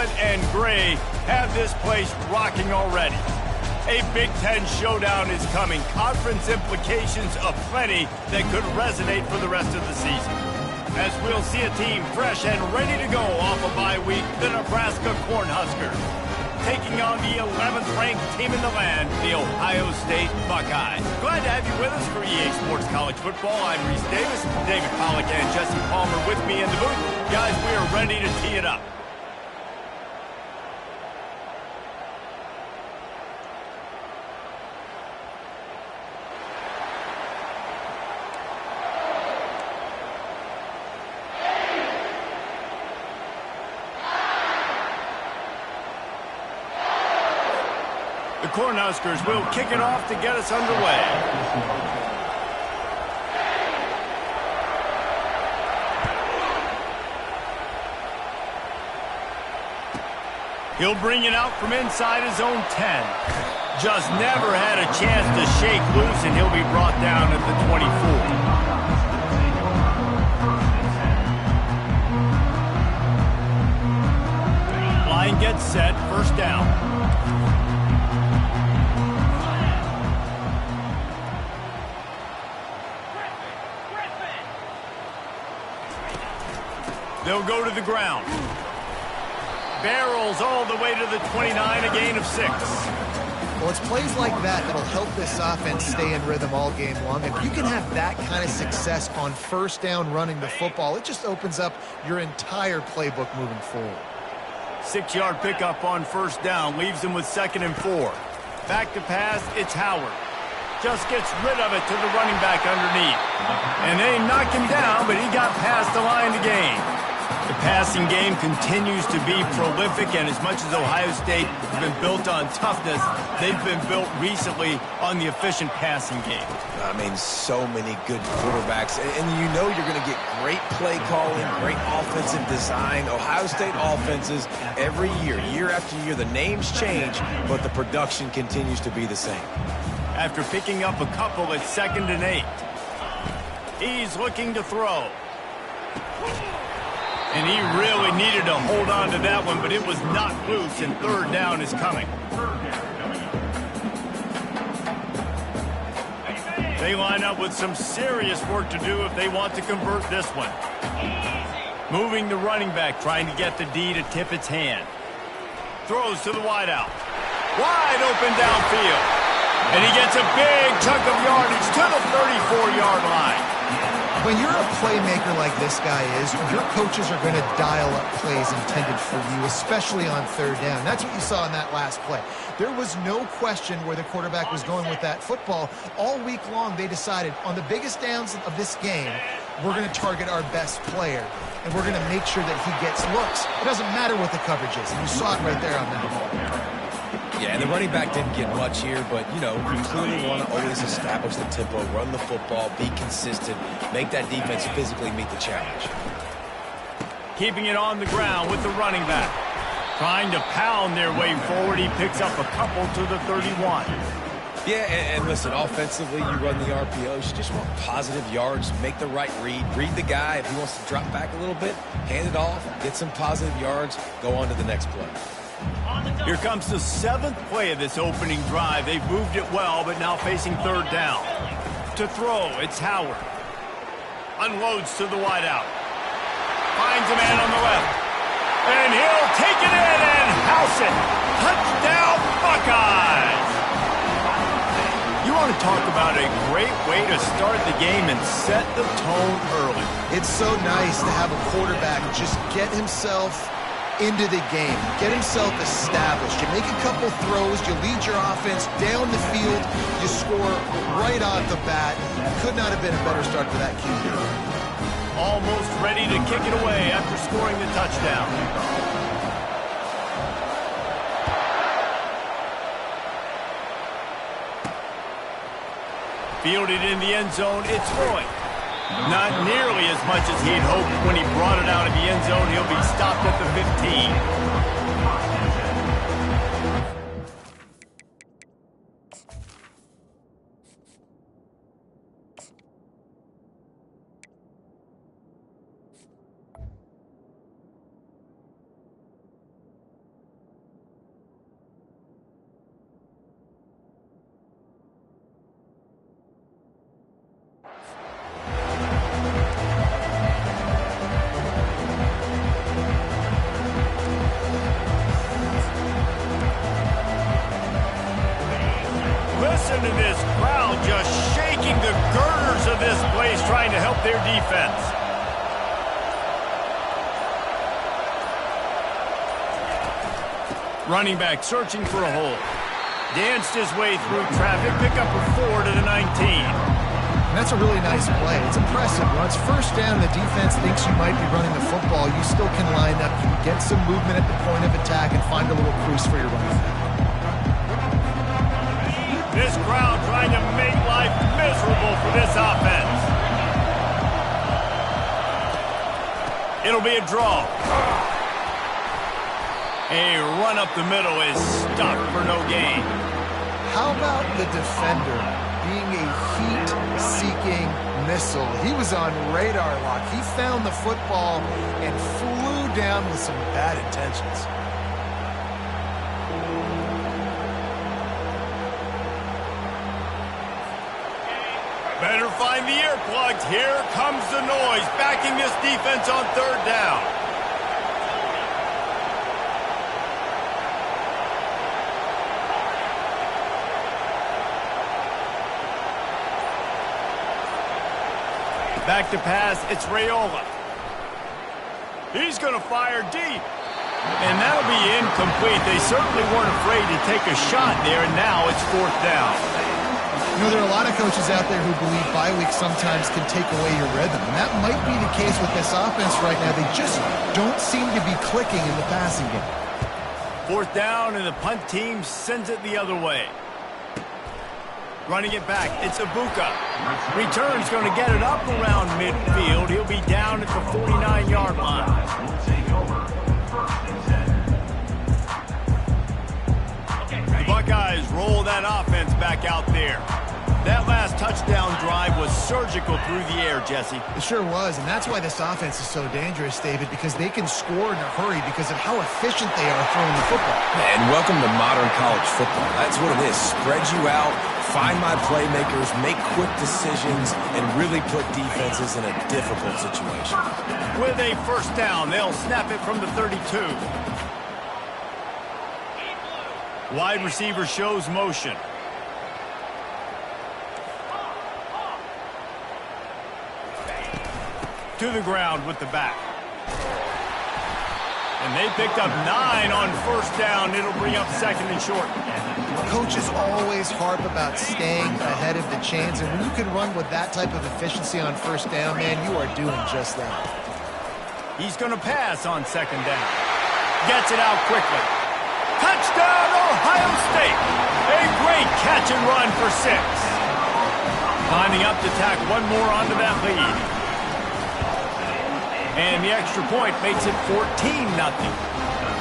red and gray have this place rocking already. A Big Ten showdown is coming. Conference implications aplenty that could resonate for the rest of the season. As we'll see a team fresh and ready to go off a bye week, the Nebraska Cornhuskers, taking on the 11th ranked team in the land, the Ohio State Buckeyes. Glad to have you with us for EA Sports College Football. I'm Reese Davis, David Pollack and Jesse Palmer with me in the booth. Guys, we are ready to tee it up. The Cornhuskers will kick it off to get us underway. He'll bring it out from inside his own 10. Just never had a chance to shake loose, and he'll be brought down at the 24. Line gets set, first down. They'll go to the ground. Barrels all the way to the 29, a gain of 6. Well, it's plays like that that'll help this offense stay in rhythm all game long. If you can have that kind of success on first down running the football, it just opens up your entire playbook moving forward. 6-yard pickup on first down, leaves him with 2nd and 4. Back to pass, it's Howard. Just gets rid of it to the running back underneath. And they knock him down, but he got past the line to gain. The passing game continues to be prolific, and as much as Ohio State has been built on toughness, they've been built recently on the efficient passing game. I mean, so many good quarterbacks, and you know you're going to get great play calling, great offensive design. Ohio State offenses every year, year after year, the names change, but the production continues to be the same. After picking up a couple at 2nd and 8, he's looking to throw. And he really needed to hold on to that one, but it was knocked loose, and 3rd down is coming. They line up with some serious work to do if they want to convert this one. Moving the running back, trying to get the D to tip its hand. Throws to the wideout. Wide open downfield. And he gets a big chunk of yardage to the 34-yard line. When you're a playmaker like this guy is, your coaches are going to dial up plays intended for you, especially on 3rd down. That's what you saw in that last play. There was no question where the quarterback was going with that football. All week long, they decided on the biggest downs of this game, we're going to target our best player, and we're going to make sure that he gets looks. It doesn't matter what the coverage is. You saw it right there on that ball. Yeah, and the running back didn't get much here, but, you know, you clearly want to always establish the tempo, run the football, be consistent, make that defense physically meet the challenge. Keeping it on the ground with the running back. Trying to pound their way forward. He picks up a couple to the 31. Yeah, and listen, offensively, you run the RPOs. You just want positive yards, make the right read the guy. If he wants to drop back a little bit, hand it off, get some positive yards, go on to the next play. Here comes the 7th play of this opening drive. They've moved it well, but now facing 3rd down. To throw, it's Howard. Unloads to the wideout. Finds a man on the left. And he'll take it in and house it. Touchdown, Buckeyes! You want to talk about a great way to start the game and set the tone early. It's so nice to have a quarterback just get himself into the game, get himself established. You make a couple throws, you lead your offense down the field, you score right off the bat. Could not have been a better start for that QB. Almost ready to kick it away after scoring the touchdown. Fielded in the end zone, it's Roy. Not nearly as much as he'd hoped when he brought it out of the end zone. He'll be stopped at the 15. down, and this crowd just shaking the girders of this place trying to help their defense. Running back searching for a hole. Danced his way through traffic, pick up a 4 to the 19. And that's a really nice play. It's impressive. When it's first down, the defense thinks you might be running the football. You still can line up. You can get some movement at the point of attack and find a little crease for your running back. This crowd trying to make life miserable for this offense. It'll be a draw. A run up the middle is stopped for no gain. How about the defender being a heat-seeking missile? He was on radar lock. He found the football and flew down with some bad intentions. Better find the earplugs. Here comes the noise, backing this defense on third down. Back to pass, it's Raiola. He's going to fire deep. And that'll be incomplete. They certainly weren't afraid to take a shot there, and now it's fourth down. You know, there are a lot of coaches out there who believe bye weeks sometimes can take away your rhythm, and that might be the case with this offense right now. They just don't seem to be clicking in the passing game. Fourth down, and the punt team sends it the other way. Running it back, it's Ibuka. Return's going to get it up around midfield. He'll be down at the 49-yard line. The Buckeyes roll that offense back out there. That last touchdown drive was surgical through the air, Jesse. It sure was, and that's why this offense is so dangerous, David, because they can score in a hurry because of how efficient they are throwing the football. And welcome to modern college football. That's what it is. Spread you out, find my playmakers, make quick decisions, and really put defenses in a difficult situation. With a first down, they'll snap it from the 32. Wide receiver shows motion. To the ground with the back. And they picked up 9 on first down. It'll bring up second and short. Coaches always harp about staying ahead of the chains, and when you can run with that type of efficiency on first down, man, you are doing just that. He's going to pass on second down. Gets it out quickly. Touchdown, Ohio State! A great catch and run for 6. Lining up to tack one more onto that lead. And the extra point makes it 14-0.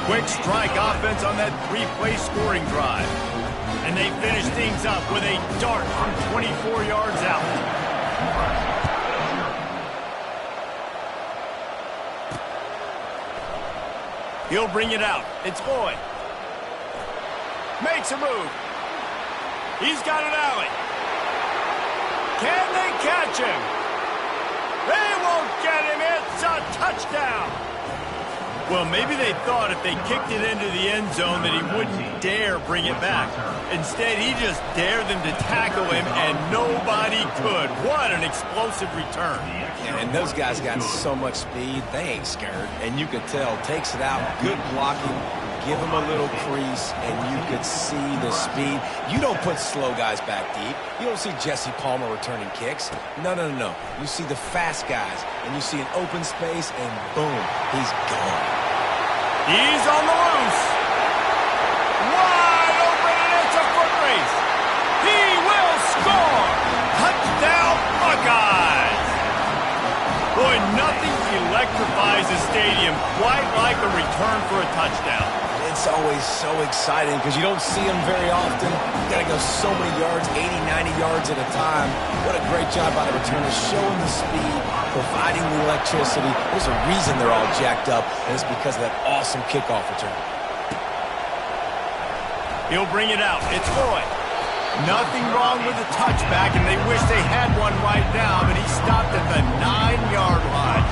Quick strike offense on that 3-play scoring drive. And they finish things up with a dart from 24 yards out. He'll bring it out. It's Boyd. Makes a move. He's got an alley. Can they catch him? They won't get him. It's a touchdown. Well, maybe they thought if they kicked it into the end zone that he wouldn't dare bring it back. Instead, he just dared them to tackle him, and nobody could. What an explosive return. And those guys got so much speed, they ain't scared. And you could tell, takes it out, good blocking, give him a little crease, and you could see the speed. You don't put slow guys back deep. You don't see Jesse Palmer returning kicks. No. You see the fast guys, and you see an open space, and boom, he's gone. He's on the loose. Wide open, and it's a foot race. He will score. Touchdown, Buckeyes. Boy, nothing electrifies a stadium quite like a return for a touchdown. It's always so exciting because you don't see them very often. You got to go so many yards, 80, 90 yards at a time. What a great job by the returners, showing the speed, providing the electricity. There's a reason they're all jacked up, and it's because of that awesome kickoff return. He'll bring it out. It's Boyd. Nothing wrong with the touchback, and they wish they had one right now, but he stopped at the 9-yard line.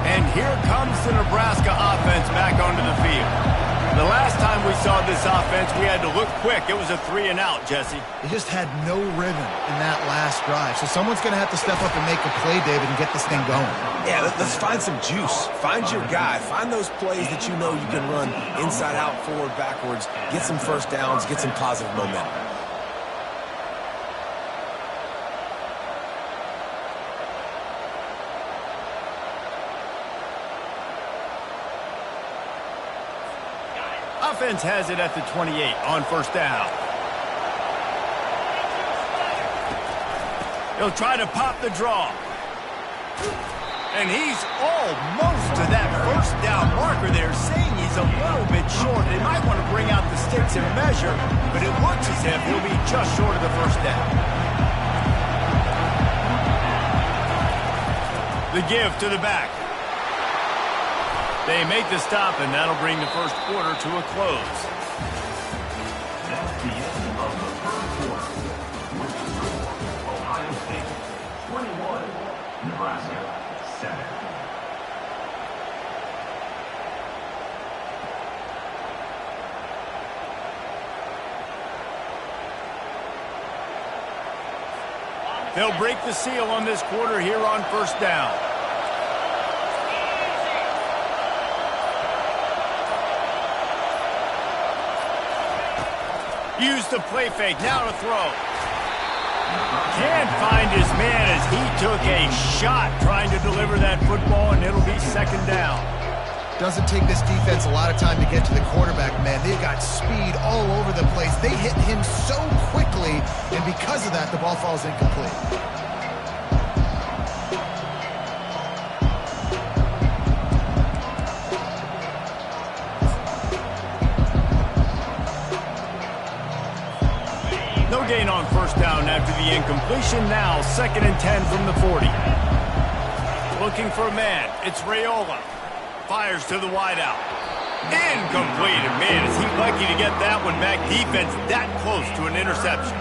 And here comes the Nebraska offense back onto the field. The last time we saw this offense, we had to look quick. It was a 3-and-out, Jesse. They just had no rhythm in that last drive. So someone's going to have to step up and make a play, David, and get this thing going. Yeah, let's find some juice. Find your guy. Find those plays that you know you can run inside out, forward, backwards. Get some first downs. Get some positive momentum. Offense has it at the 28 on first down. He'll try to pop the draw. And he's almost to that first down marker there, saying he's a little bit short. They might want to bring out the sticks and measure, but it looks as if he'll be just short of the first down. The give to the back. They make the stop, and that'll bring the first quarter to a close. That's the end of the first quarter. With the score, Ohio State 21, Nebraska 7. They'll break the seal on this quarter here on first down. Use the play fake, now to throw. Can't find his man as he took a shot trying to deliver that football, and it'll be second down. Doesn't take this defense a lot of time to get to the quarterback, man. They've got speed all over the place. They hit him so quickly, and because of that, the ball falls incomplete. No gain on first down after the incompletion. Now 2nd and 10 from the 40. Looking for a man. It's Raiola. Fires to the wideout. Incomplete. And man, is he lucky to get that one back. Defense that close to an interception.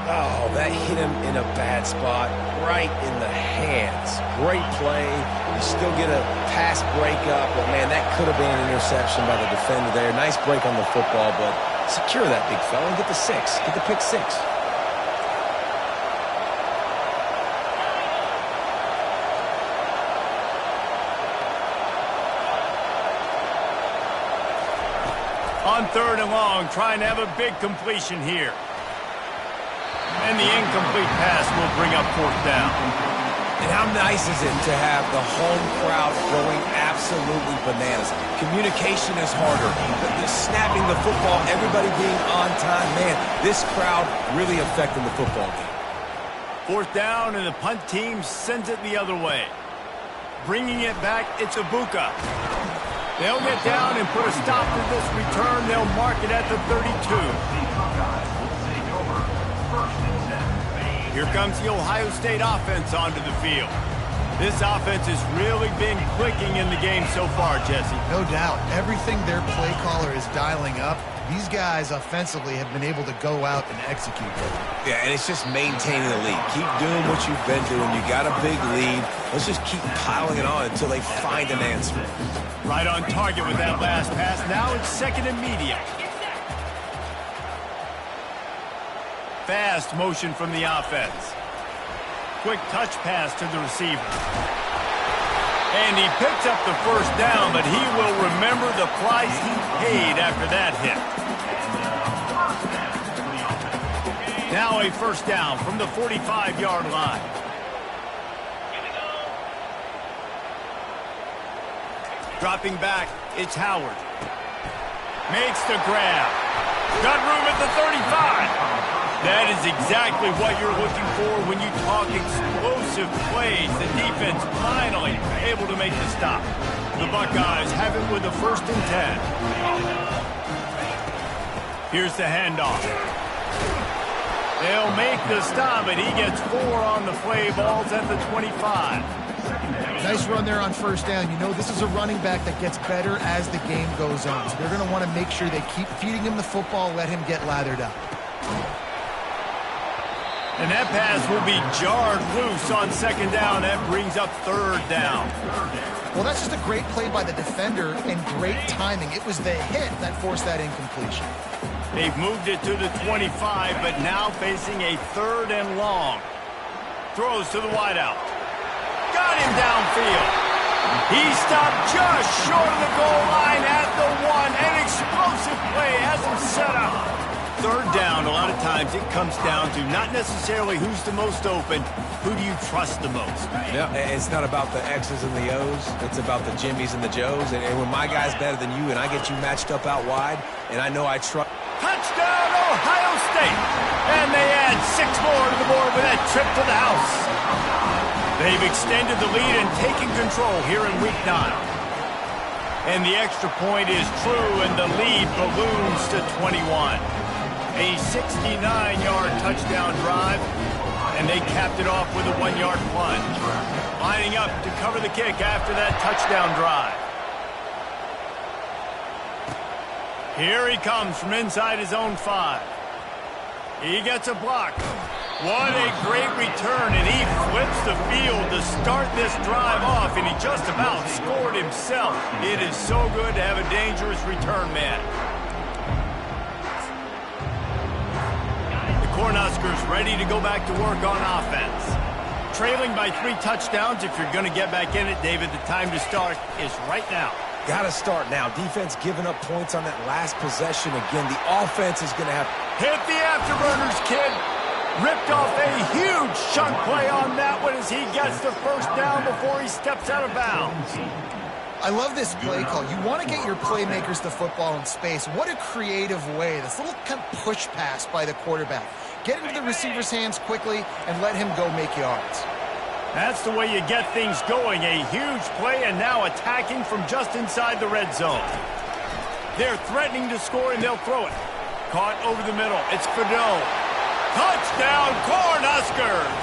Oh, that hit him in a bad spot, right in the hands. Great play. You still get a pass breakup, but man, that could have been an interception by the defender there. Nice break on the football, but secure that big fella and get the 6. Get the pick 6. On 3rd and long, trying to have a big completion here. And the incomplete pass will bring up 4th down. And how nice is it to have the home crowd going absolutely bananas? Communication is harder. The snapping the football, everybody being on time. Man, this crowd really affecting the football game. 4th down, and the punt team sends it the other way. Bringing it back, it's Ibuka. They'll get down and put a stop to this return. They'll mark it at the 32. Here comes the Ohio State offense onto the field. This offense has really been clicking in the game so far, Jesse. No doubt. Everything their play caller is dialing up, these guys offensively have been able to go out and execute. Yeah, and it's just maintaining the lead. Keep doing what you've been doing. You got a big lead. Let's just keep piling it on until they find an answer. Right on target with that last pass. Now it's 2nd and medium. Fast motion from the offense. Quick touch pass to the receiver. And he picks up the first down, but he will remember the price he paid after that hit. Now a first down from the 45-yard line. Dropping back, it's Howard. Makes the grab. Got room at the 35. That is exactly what you're looking for when you talk explosive plays. The defense finally able to make the stop. The Buckeyes have it with a 1st and 10. Here's the handoff. They'll make the stop, and he gets 4 on the play. Ball's at the 25. Nice run there on first down. You know, this is a running back that gets better as the game goes on. So they're going to want to make sure they keep feeding him the football, let him get lathered up. And that pass will be jarred loose on second down. That brings up third down. Well, that's just a great play by the defender and great timing. It was the hit that forced that incompletion. They've moved it to the 25, but now facing a third and long. Throws to the wideout. Got him downfield. He stopped just short of the goal line at the 1. An explosive play has him set up. Third down, a lot of times it comes down to not necessarily who's the most open, who do you trust the most? Yeah, it's not about the X's and the O's. It's about the Jimmys and the Joes. And when my guy's better than you and I get you matched up out wide, and I know I trust... Touchdown, Ohio State! And they add 6 more to the board with that trip to the house. They've extended the lead and taken control here in Week 9. And the extra point is true, and the lead balloons to 21. A 69-yard touchdown drive, and they capped it off with a 1-yard plunge. Lining up to cover the kick after that touchdown drive. Here he comes from inside his own 5. He gets a block. What a great return, and he flips the field to start this drive off, and he just about scored himself. It is so good to have a dangerous return man. Cornhuskers ready to go back to work on offense. Trailing by 3 touchdowns. If you're going to get back in it, David, the time to start is right now. Got to start now. Defense giving up points on that last possession. Again, the offense is going to have... Hit the afterburners, kid. Ripped off a huge chunk play on that one as he gets the first down before he steps out of bounds. I love this play call. You want to get your playmakers the football in space. What a creative way. This little kind of push pass by the quarterback. Get into the receiver's hands quickly and let him go make yards. That's the way you get things going. A huge play and now attacking from just inside the red zone. They're threatening to score and they'll throw it. Caught over the middle. It's Fedot. Touchdown, Cornhuskers!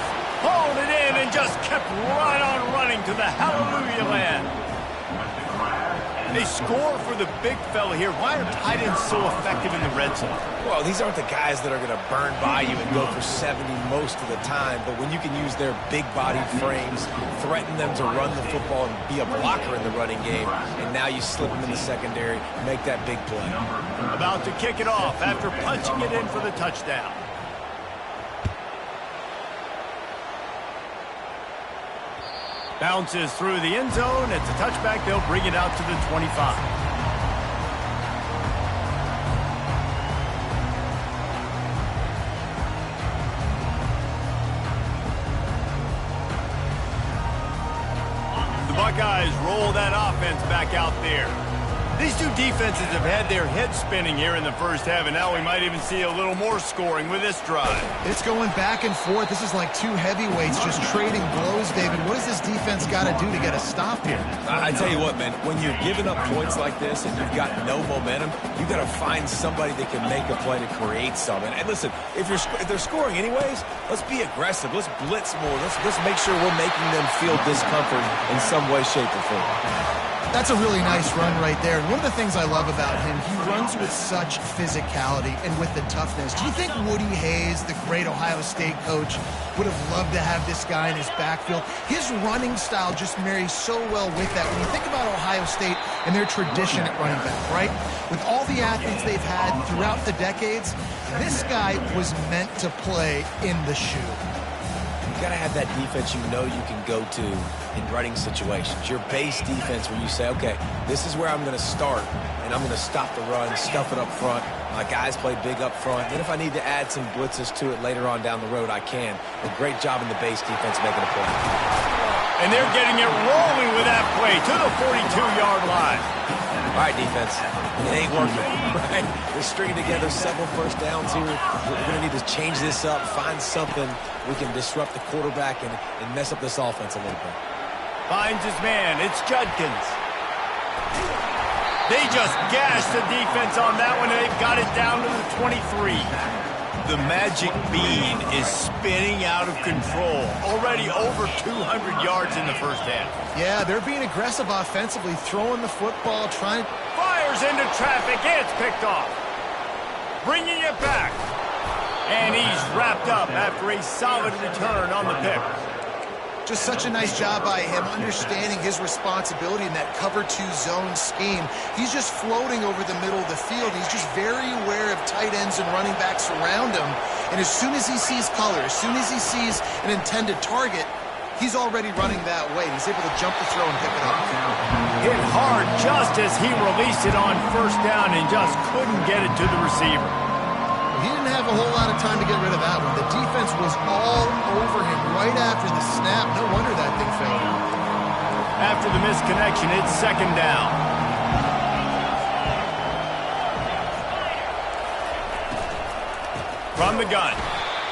Hauled it in and just kept right on running to the hallelujah land. They score for the big fella here. Why are tight ends so effective in the red zone? Well, these aren't the guys that are going to burn by you and go for 70 most of the time, but when you can use their big body frames, threaten them to run the football and be a blocker in the running game, and now you slip them in the secondary, make that big play. About to kick it off after punching it in for the touchdown. Bounces through the end zone. It's a touchback. They'll bring it out to the 25. The Buckeyes roll that offense back out there. These two defenses have had their heads spinning here in the first half, and now we might even see a little more scoring with this drive. It's going back and forth. This is like 2 heavyweights just trading blows, David. What does this defense got to do to get a stop here? I tell you what, man, when you're giving up points like this and you've got no momentum, you got to find somebody that can make a play to create something. And listen, if they're scoring anyways, let's be aggressive. Let's blitz more. Let's make sure we're making them feel discomfort in some way, shape, or form. That's a really nice run right there. And one of the things I love about him, he runs with such physicality and with the toughness. Do you think Woody Hayes, the great Ohio State coach, would have loved to have this guy in his backfield? His running style just marries so well with that. When you think about Ohio State and their tradition at running back, right? With all the athletes they've had throughout the decades, this guy was meant to play in the shoe. You got to have that defense you know you can go to in running situations. Your base defense where you say, okay, this is where I'm going to start, and I'm going to stop the run, stuff it up front. My guys play big up front. Then if I need to add some blitzes to it later on down the road, I can. A great job in the base defense making a play. And they're getting it rolling with that play to the 42-yard line. All right, defense. It ain't working, right? We're stringing together several first downs here. We're going to need to change this up, find something we can disrupt the quarterback and mess up this offense a little bit. Finds his man. It's Judkins. They just gashed the defense on that one, and they've got it down to the 23. The magic bean is spinning out of control. Already over 200 yards in the first half. Yeah, they're being aggressive offensively, throwing the football, trying... Fires into traffic. It's picked off. Bringing it back. And he's wrapped up after a solid return on the pick. Just such a nice job by him understanding his responsibility in that cover 2 zone scheme. He's just floating over the middle of the field. He's just very aware of tight ends and running backs around him. And as soon as he sees color, as soon as he sees an intended target, he's already running that way. He's able to jump the throw and pick it up. Hit hard just as he released it on first down and just couldn't get it to the receiver. He didn't have a whole lot of time to get rid of that one. The defense was all over him right after the snap. No wonder that thing fell. After the misconnection, it's second down. From the gun,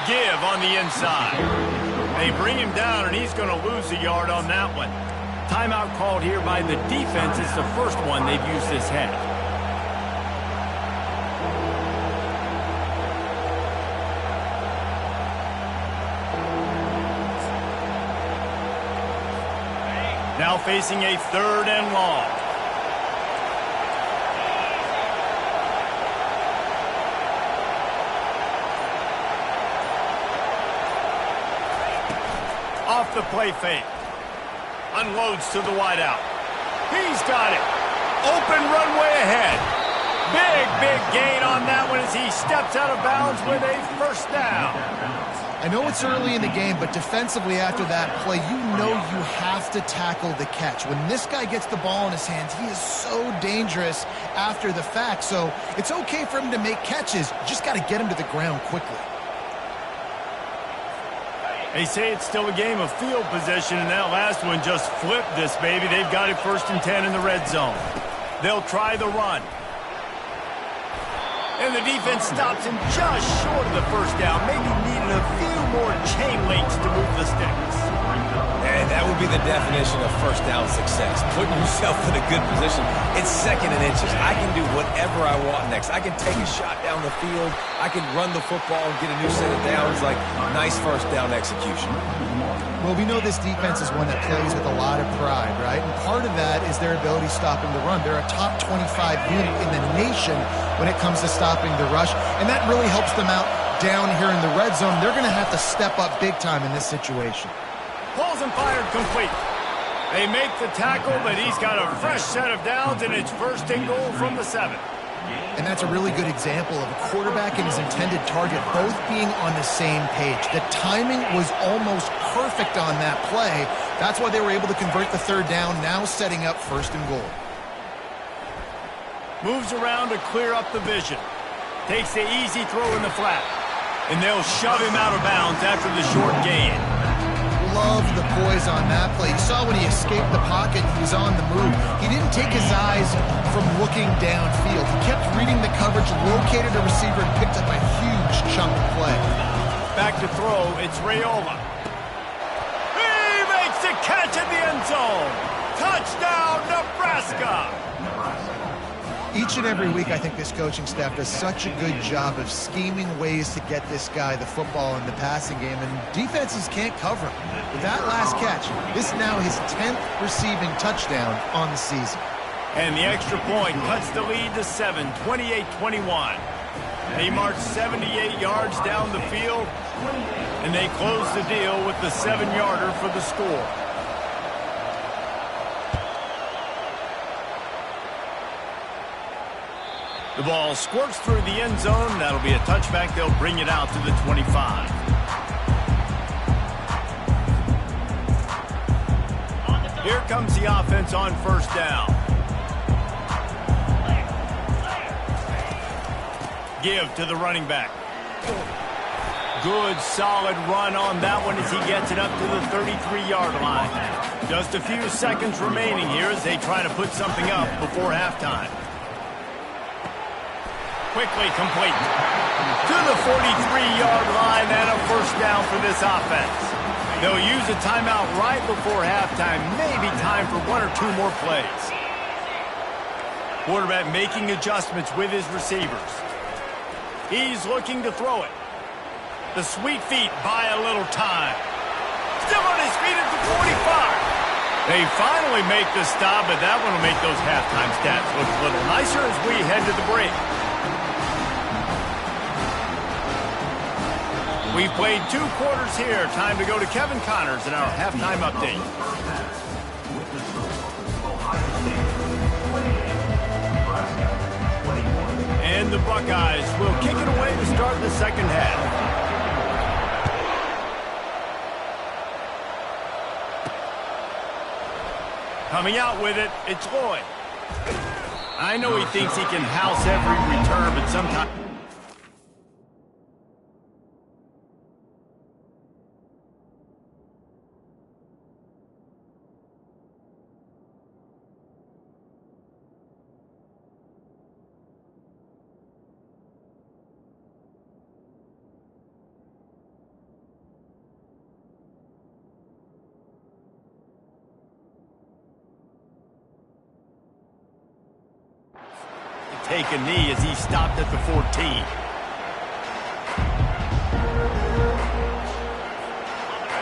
Give on the inside. They bring him down, and he's going to lose a yard on that one. Timeout called here by the defense. It's the first one they've used this half. Now facing a 3rd and long. Off the play fake. Unloads to the wideout. He's got it. Open runway ahead. Big gain on that one as he steps out of bounds with a first down. I know it's early in the game, but defensively after that play, you know you have to tackle the catch. When this guy gets the ball in his hands, he is so dangerous after the fact. So it's okay for him to make catches. You just got to get him to the ground quickly. They say it's still a game of field position, and that last one just flipped this baby. They've got it 1st and 10 in the red zone. They'll try the run. And the defense stops him just short of the first down. Maybe needed a few more chain links to move the sticks. And that would be the definition of first down success. Putting yourself in a good position. It's 2nd and inches. I can do whatever I want next. I can take a shot down the field. I can run the football and get a new set of downs. Like, nice first down execution. Well, we know this defense is one that plays with a lot of pride, right? And part of that is their ability stopping the run. They're a top 25 unit in the nation when it comes to stopping the rush, and that really helps them out down here in the red zone. They're going to have to step up big time in this situation. Pulls and fired complete. They make the tackle, but he's got a fresh set of downs, and it's 1st and goal from the 7. And that's a really good example of a quarterback and his intended target both being on the same page. The timing was almost perfect on that play. That's why they were able to convert the 3rd down, now setting up 1st and goal. Moves around to clear up the vision. Takes the easy throw in the flat. And they'll shove him out of bounds after the short gain. Love the poise on that play. You saw when he escaped the pocket, he was on the move. He didn't take his eyes from looking downfield. He kept reading the coverage, located a receiver, and picked up a huge chunk of play. Back to throw, it's Raiola. He makes the catch in the end zone. Touchdown, Nebraska. Each and every week, I think this coaching staff does such a good job of scheming ways to get this guy the football in the passing game, and defenses can't cover him. With that last catch, this is now his 10th receiving touchdown on the season. And the extra point cuts the lead to 7, 28-21. They march 78 yards down the field, and they close the deal with the 7-yarder for the score. The ball squirts through the end zone. That'll be a touchback. They'll bring it out to the 25. Here comes the offense on 1st down. Give to the running back. Good, solid run on that one as he gets it up to the 33-yard line. Just a few seconds remaining here as they try to put something up before halftime. Quickly complete. To the 43-yard line and a 1st down for this offense. They'll use a timeout right before halftime. Maybe time for 1 or 2 more plays. Quarterback making adjustments with his receivers. He's looking to throw it. The sweet feet buy a little time. Still on his feet at the 45. They finally make the stop, but that one will make those halftime stats look a little nicer as we head to the break. We played 2 quarters here. Time to go to Kevin Connors in our halftime update. With the score, Ohio State 28, Nebraska 21. And the Buckeyes will kick it away to start the second half. Coming out with it, it's Lloyd. I know he thinks he can house every return, but sometimes... take a knee as he stopped at the 14.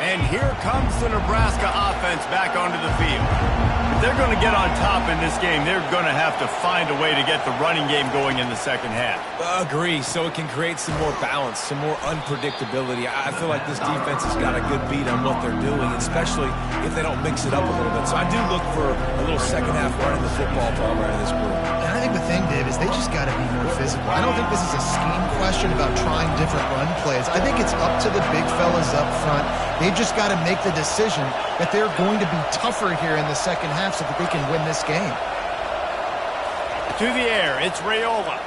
And here comes the Nebraska offense back onto the field. If they're going to get on top in this game, they're going to have to find a way to get the running game going in the second half. Agree, so it can create some more balance, some more unpredictability. I feel like this defense has got a good beat on what they're doing, especially if they don't mix it up a little bit. So I do look for a little second half running the football ball right in this group. And I think the thing, Dave, is they just got to be more physical. I don't think this is a scheme question about trying different run plays. I think it's up to the big fellas up front. They've just got to make the decision that they're going to be tougher here in the second half so that they can win this game. To the air, it's Raiola.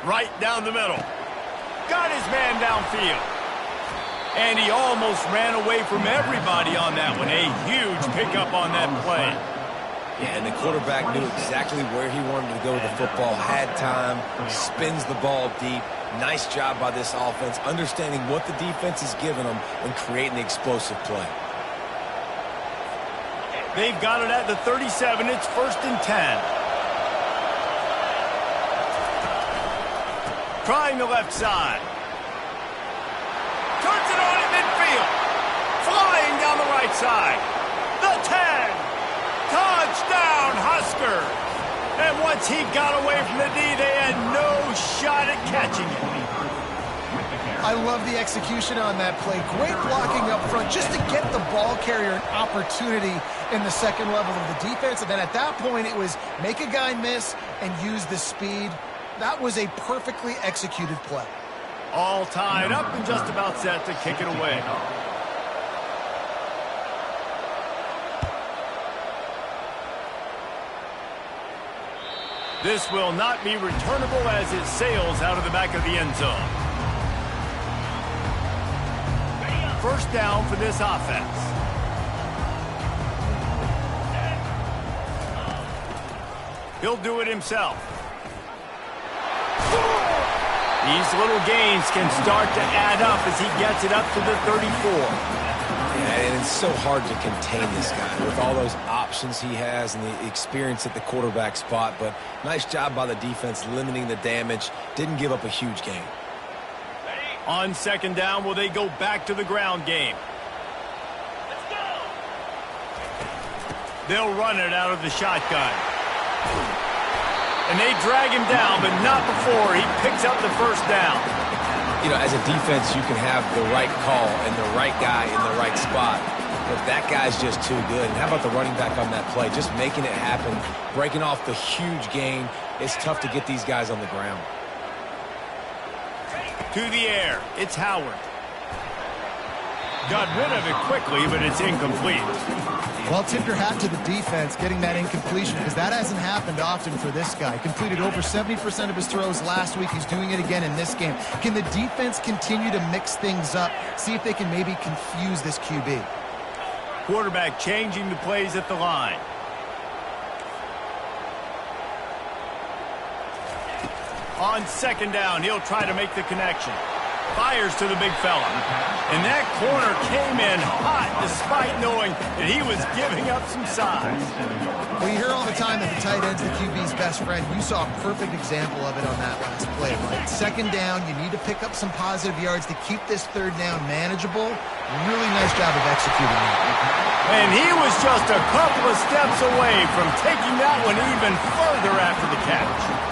Right down the middle. Got his man downfield. And he almost ran away from everybody on that one. A huge pickup on that play. Yeah, and the quarterback knew exactly where he wanted to go with the football, had time, spins the ball deep. Nice job by this offense, understanding what the defense is giving them and creating the explosive play. They've got it at the 37. It's 1st and 10. Trying the left side. Turns it on in midfield. Flying down the right side. The 10. Touchdown, Huskers. And once he got away from the D, they had no shot at catching it. I love the execution on that play. Great blocking up front just to get the ball carrier an opportunity in the second level of the defense. And then at that point, it was make a guy miss and use the speed. That was a perfectly executed play. All tied up and just about set to kick it away. This will not be returnable as it sails out of the back of the end zone. First down for this offense. He'll do it himself. These little gains can start to add up as he gets it up to the 34. And it's so hard to contain this guy with all those options he has and the experience at the quarterback spot. But nice job by the defense limiting the damage. Didn't give up a huge gain. On second down, will they go back to the ground game? Let's go. They'll run it out of the shotgun. And they drag him down, but not before he picks up the first down. You know, as a defense, you can have the right call and the right guy in the right spot. But that guy's just too good. And how about the running back on that play? Just making it happen, breaking off the huge gain. It's tough to get these guys on the ground. To the air, it's Howard. Got rid of it quickly, but it's incomplete. Well, tip your hat to the defense getting that incompletion because that hasn't happened often for this guy. Completed over 70% of his throws last week. He's doing it again in this game. Can the defense continue to mix things up? See if they can maybe confuse this QB. Quarterback changing the plays at the line. On second down, he'll try to make the connection. Fires to the big fella. And that corner came in hot despite knowing that he was giving up some size. Well, you hear all the time that the tight end's the QB's best friend. You saw a perfect example of it on that last play, right? Second down, you need to pick up some positive yards to keep this third down manageable. Really nice job of executing that. And he was just a couple of steps away from taking that one even further after the catch.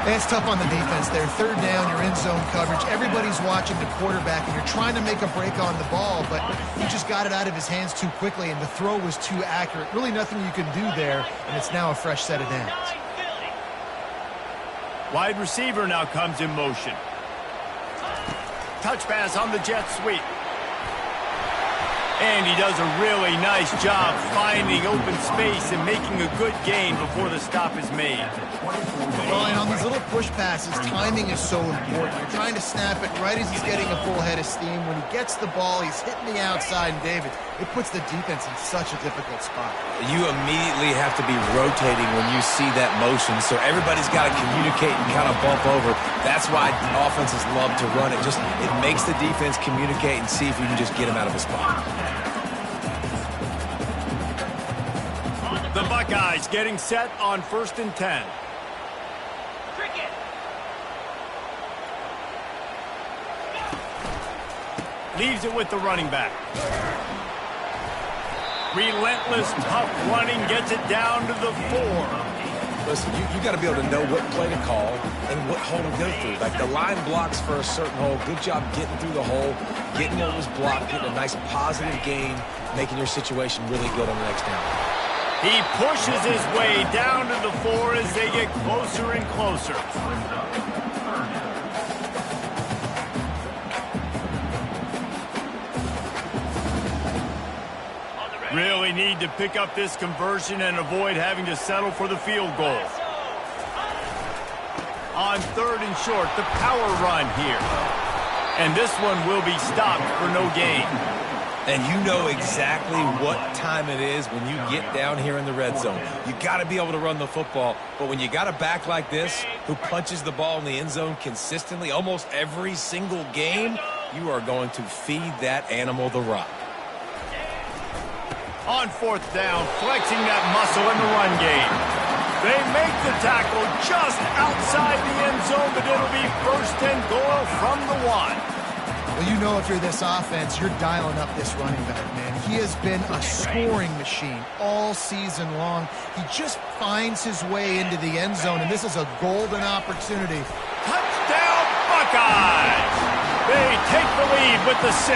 It's tough on the defense there. Third down, you're in zone coverage. Everybody's watching the quarterback, and you're trying to make a break on the ball, but he just got it out of his hands too quickly, and the throw was too accurate. Really nothing you can do there, and it's now a fresh set of downs. Wide receiver now comes in motion. Touch pass on the jet sweep. And he does a really nice job finding open space and making a good gain before the stop is made. Well, and on these little push passes, timing is so important. You're trying to snap it right as he's getting a full head of steam. When he gets the ball, he's hitting the outside, and David, it puts the defense in such a difficult spot. You immediately have to be rotating when you see that motion, so everybody's got to communicate and kind of bump over. That's why offenses love to run it. It makes the defense communicate and see if you can just get him out of a spot. The Buckeyes getting set on 1st and 10. Leaves it with the running back. Relentless, tough running, gets it down to the 4. Listen, you got to be able to know what play to call and what hole to go through. Like the line blocks for a certain hole. Good job getting through the hole, getting what was blocked, getting a nice positive gain, making your situation really good on the next down. He pushes his way down to the 4 as they get closer and closer. Really need to pick up this conversion and avoid having to settle for the field goal. On 3rd and short, the power run here. And this one will be stopped for no gain. And you know exactly what time it is when you get down here in the red zone. You got to be able to run the football. But when you got a back like this who punches the ball in the end zone consistently almost every single game, you are going to feed that animal the rock. On 4th down, flexing that muscle in the run game. They make the tackle just outside the end zone, but it'll be 1st and goal from the 1. Well, you know if you're this offense, you're dialing up this running back, man. He has been a scoring machine all season long. He just finds his way into the end zone, and this is a golden opportunity. Touchdown, Buckeyes! They take the lead with the 6.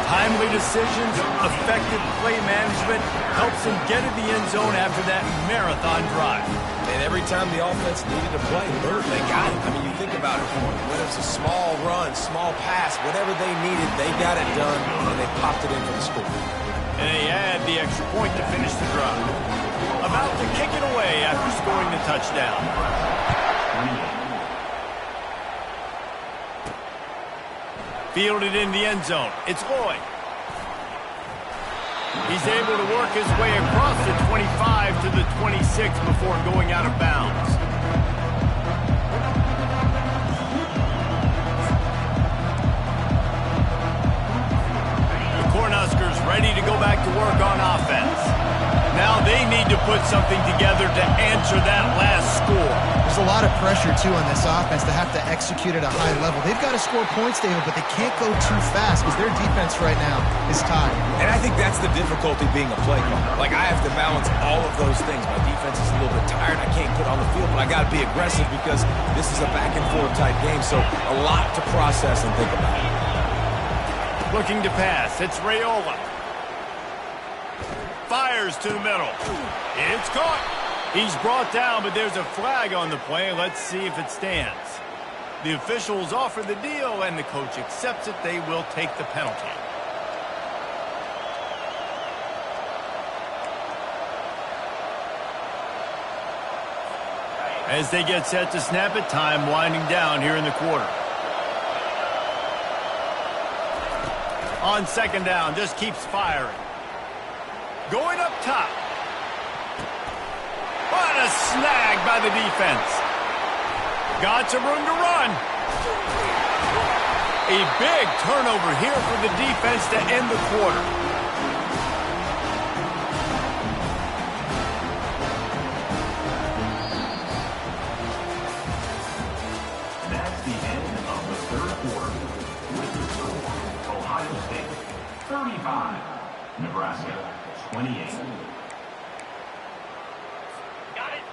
Timely decisions, effective play management helps them get in the end zone after that marathon drive. And every time the offense needed to play, they got it. I mean, you think about it, whether it's a small run, small pass, whatever they needed, they got it done, and they popped it in for the score. And they add the extra point to finish the drive. About to kick it away after scoring the touchdown. Fielded in the end zone. It's Lloyd. He's able to work his way across the 25 to the 26 before going out of bounds. The Cornhuskers ready to go back to work on offense. Now they need to put something together to answer that last score. There's a lot of pressure, too, on this offense to have to execute at a high level. They've got to score points, David, but they can't go too fast because their defense right now is tied. And I think that's the difficulty being a play caller. Like, I have to balance all of those things. My defense is a little bit tired. I can't put on the field, but I got to be aggressive because this is a back-and-forth type game, so a lot to process and think about. Looking to pass. It's Raiola. Fires to the middle. It's caught. He's brought down, but there's a flag on the play. Let's see if it stands. The officials offer the deal, and the coach accepts it. They will take the penalty. As they get set to snap it, time winding down here in the quarter. On 2nd down, just keeps firing. Going up top. What a snag by the defense. Got some room to run. A big turnover here for the defense to end the quarter. That's the end of the 3rd quarter. With the score, Ohio State 35, Nebraska 28.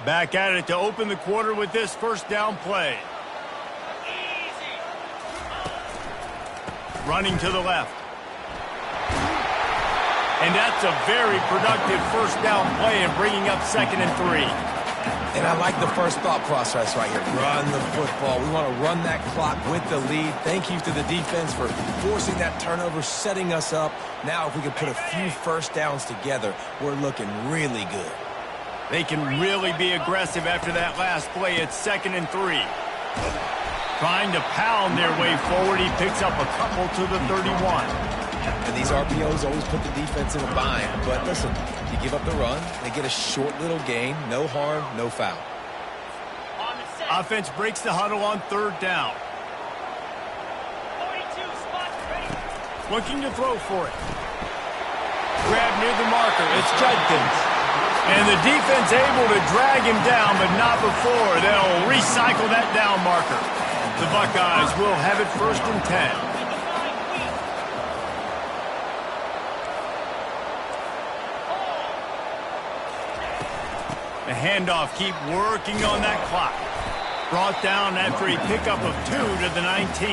Back at it to open the quarter with this first down play. Running to the left. And that's a very productive first down play and bringing up 2nd and 3. And I like the first thought process right here. Run the football. We want to run that clock with the lead. Thank you to the defense for forcing that turnover, setting us up. Now if we can put a few first downs together, we're looking really good. They can really be aggressive after that last play. It's 2nd and 3. Trying to pound their way forward. He picks up a couple to the 31. And these RPOs always put the defense in a bind. But listen, you give up the run, they get a short little gain. No harm, no foul. Offense breaks the huddle on 3rd down. Looking to throw for it. Grab near the marker. It's Judkins. And the defense able to drag him down, but not before. They'll recycle that down marker. The Buckeyes will have it 1st and 10. The handoff, keep working on that clock. Brought down after a pickup of 2 to the 19.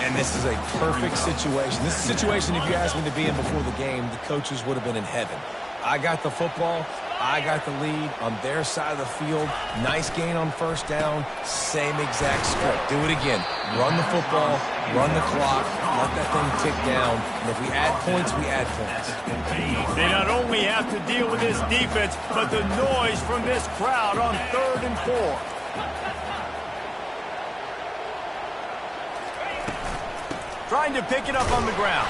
And this is a perfect situation. This is a situation, if you asked me to be in before the game, the coaches would have been in heaven. I got the football. I got the lead on their side of the field. Nice gain on first down. Same exact script. Do it again. Run the football. Run the clock. Let that thing tick down. And if we add points, we add points. They not only have to deal with this defense, but the noise from this crowd on 3rd and 4. Trying to pick it up on the ground.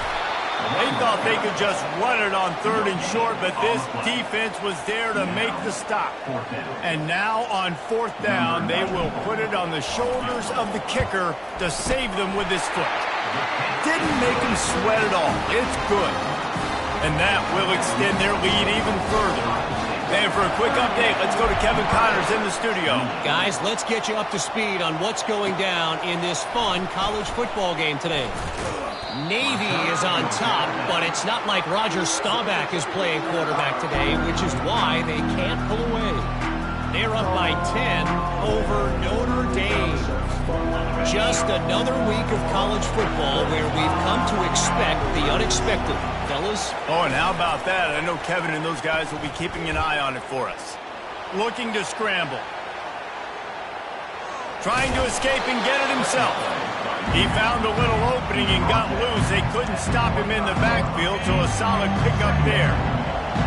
They thought they could just run it on 3rd and short, but this defense was there to make the stop. And now on 4th down, they will put it on the shoulders of the kicker to save them with his foot. Didn't make him sweat at all. It's good. And that will extend their lead even further. And for a quick update, let's go to Kevin Connors in the studio. Guys, let's get you up to speed on what's going down in this fun college football game today. Navy is on top, but it's not like Roger Staubach is playing quarterback today, which is why they can't pull away. They're up by 10 over Notre Dame. Just another week of college football where we've come to expect the unexpected. Fellas? Oh, and how about that? I know Kevin and those guys will be keeping an eye on it for us. Looking to scramble. Trying to escape and get it himself. He found a little opening and got loose. They couldn't stop him in the backfield, so a solid pickup there.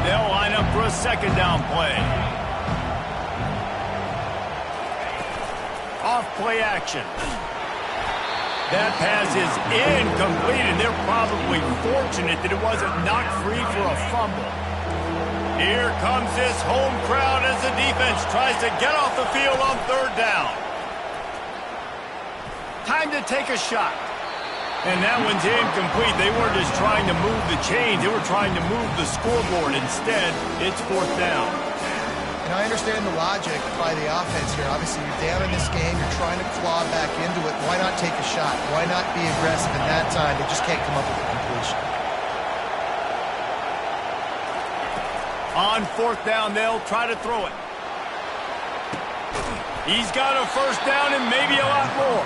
They'll line up for a 2nd down play. Off play action. That pass is incomplete, and they're probably fortunate that it wasn't knocked free for a fumble. Here comes this home crowd as the defense tries to get off the field on 3rd down. Time to take a shot. And that one's incomplete. They weren't just trying to move the chains. They were trying to move the scoreboard. Instead, it's 4th down. And I understand the logic by the offense here. Obviously, you're down in this game. You're trying to claw back into it. Why not take a shot? Why not be aggressive in that time? They just can't come up with a completion. On 4th down, they'll try to throw it. He's got a first down and maybe a lot more.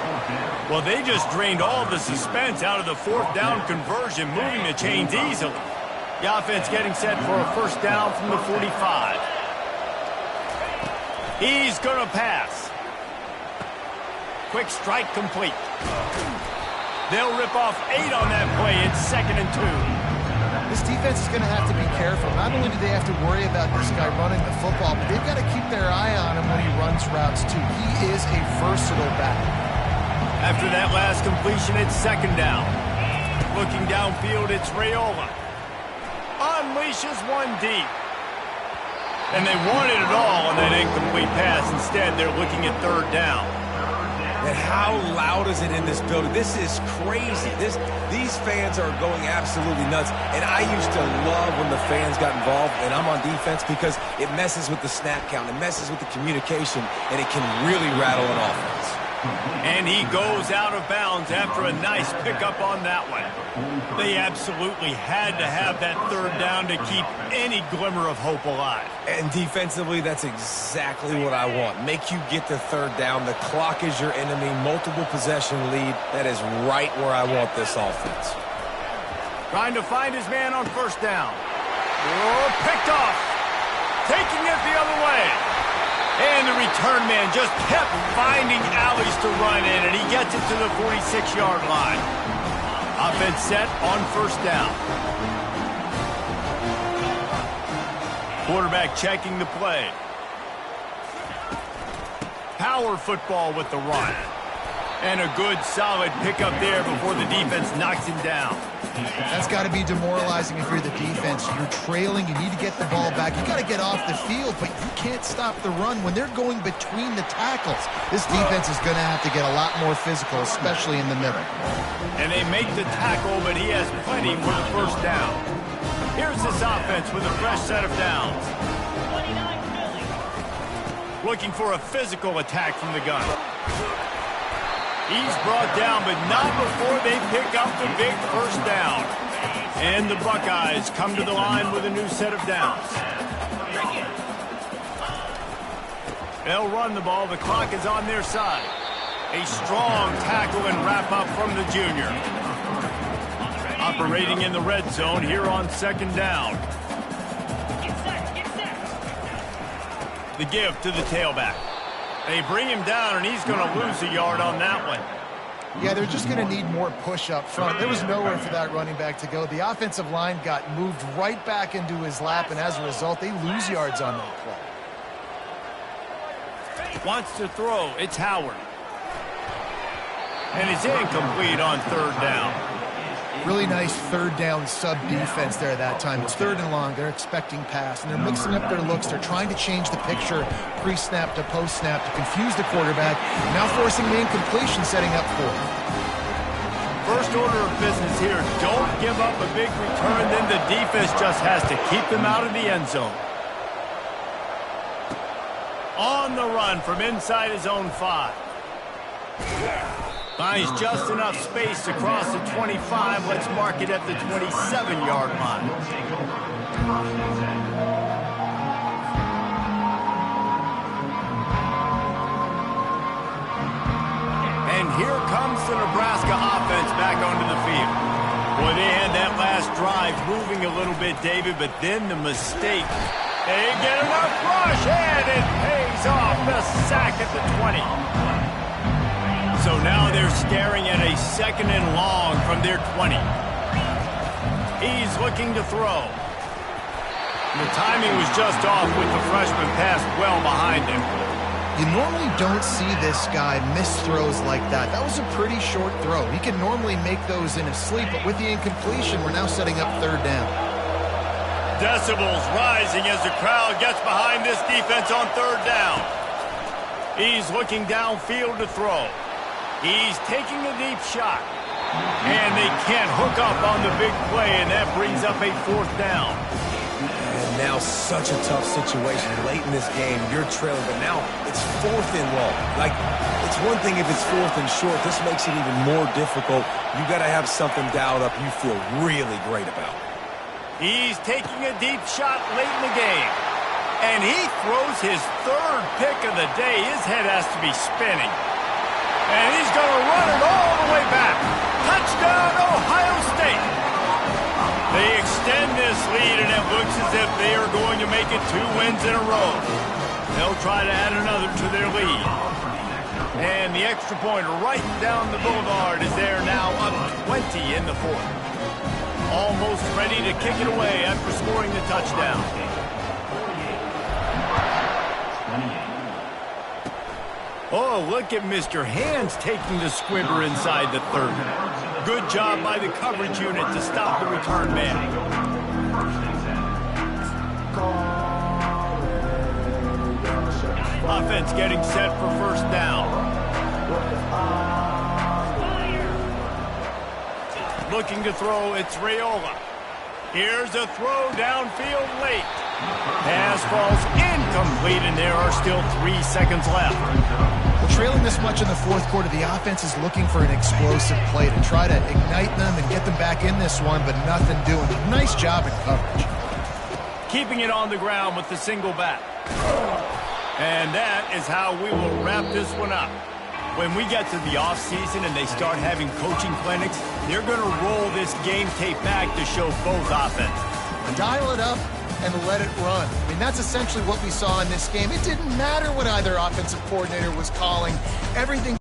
Well, they just drained all the suspense out of the 4th down conversion, moving the chains easily. The offense getting set for a first down from the 45. He's going to pass. Quick strike complete. They'll rip off 8 on that play. It's 2nd and 2. This defense is going to have to be careful. Not only do they have to worry about this guy running the football, but they've got to keep their eye on him when he runs routes, too. He is a versatile back. After that last completion, it's 2nd down. Looking downfield, it's Raiola. Unleashes one deep. And they wanted it all on that incomplete pass. Instead, they're looking at 3rd down. And how loud is it in this building? This is crazy. These fans are going absolutely nuts. And I used to love when the fans got involved, and I'm on defense, because it messes with the snap count. It messes with the communication, and it can really rattle an offense. And he goes out of bounds after a nice pickup on that one. They absolutely had to have that third down to keep any glimmer of hope alive. And defensively, that's exactly what I want. Make you get the third down. The clock is your enemy. Multiple possession lead. That is right where I want this offense. Trying to find his man on first down. Oh, picked off. Taking it the other way. And the return man just kept finding alleys to run in, and he gets it to the 46-yard line. Offense set on first down. Quarterback checking the play. Power football with the run. And a good, solid pickup there before the defense knocks him down. That's got to be demoralizing if you're the defense. You're trailing. You need to get the ball back. You got to get off the field, but you can't stop the run when they're going between the tackles. This defense is going to have to get a lot more physical, especially in the middle. And they make the tackle, but he has plenty for the first down. Here's this offense with a fresh set of downs. Looking for a physical attack from the gun. He's brought down, but not before they pick up the big first down. And the Buckeyes come to the line with a new set of downs. They'll run the ball. The clock is on their side. A strong tackle and wrap-up from the junior. Operating in the red zone here on second down. The give to the tailback. They bring him down, and he's going to lose a yard on that one. Yeah, they're just going to need more push up front. There was nowhere for that running back to go. The offensive line got moved right back into his lap, and as a result, they lose yards on that play. Wants to throw. It's Howard. And it's incomplete on third down. Really nice third down sub defense there that time. It's third and long. They're expecting pass, and they're mixing up their looks. They're trying to change the picture pre-snap to post-snap to confuse the quarterback, now forcing the incompletion, setting up for it. First order of business here. Don't give up a big return. Then the defense just has to keep them out of the end zone. On the run from inside his own 5. Finds just enough space across the 25. Let's mark it at the 27-yard line. And here comes the Nebraska offense back onto the field. Boy, they had that last drive moving a little bit, David, but then the mistake. They get enough rush, and it pays off. The sack at the 20. So now they're staring at a second and long from their 20. He's looking to throw. The timing was just off with the freshman pass well behind him. You normally don't see this guy miss throws like that. That was a pretty short throw. He can normally make those in his sleep, but with the incompletion, we're now setting up third down. Decibels rising as the crowd gets behind this defense on third down. He's looking downfield to throw. He's taking a deep shot. And they can't hook up on the big play, and that brings up a fourth down. And now such a tough situation. Late in this game, you're trailing, but now it's fourth and long. Like, it's one thing if it's fourth and short. This makes it even more difficult. You got to have something dialed up you feel really great about. He's taking a deep shot late in the game. And he throws his third pick of the day. His head has to be spinning. And he's going to run it all the way back. Touchdown, Ohio State. They extend this lead, and it looks as if they are going to make it 2 wins in a row. They'll try to add another to their lead. And the extra point right down the boulevard is there now, up 20 in the fourth. Almost ready to kick it away after scoring the touchdown. Oh, look at Mr. Hands taking the squibber inside the 30. Good job by the coverage unit to stop the return man. Offense getting set for first down. Looking to throw, it's Raiola. Here's a throw downfield late. Pass falls incomplete, and there are still 3 seconds left. Well, trailing this much in the fourth quarter, the offense is looking for an explosive play to try to ignite them and get them back in this one, but nothing doing. Nice job in coverage. Keeping it on the ground with the single back. And that is how we will wrap this one up. When we get to the offseason and they start having coaching clinics, they're going to roll this game tape back to show both offenses. Dial it up and let it run. I mean, that's essentially what we saw in this game. It didn't matter what either offensive coordinator was calling. Everything